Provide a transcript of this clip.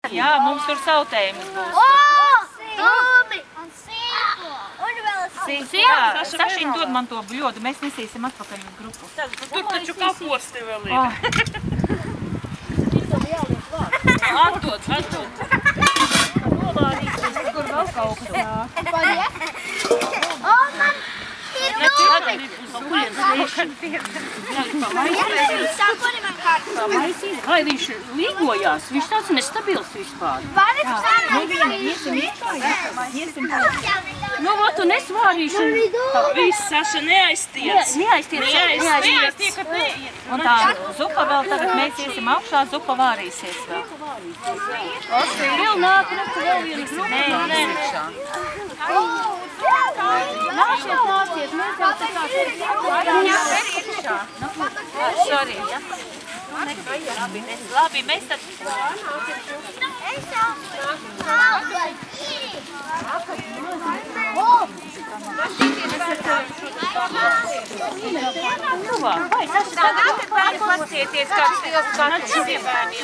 Jā, mums tur sautējumus būs. Dūmi! Un sīko! Un vēl sīko! Jā, Sašiņ dod man to bļodu, mēs nesīsim atpakaļ uz grupu. Tur taču kaposti vēl ir. Atdod. Nolādīsies, kur vēl kaut kas nāk. O, man ir dūmi! Lai viņš līgojās, viņš tāds nestabils vispār. Nu, tu nesvārīšu. Viss, Saša, neaiztiec. Neaiztiek. Un tā zupa vēl tagad mēs iesim augšā, zupa vārīsies vēl. Vēl nāk, vēl vienu grupu. Nē. Nāciet, mēs jau tā kā Sorry. Labi, mēs tad... Vai, Saša, tagad pastieties kāds stils, kāds šiem bērniem.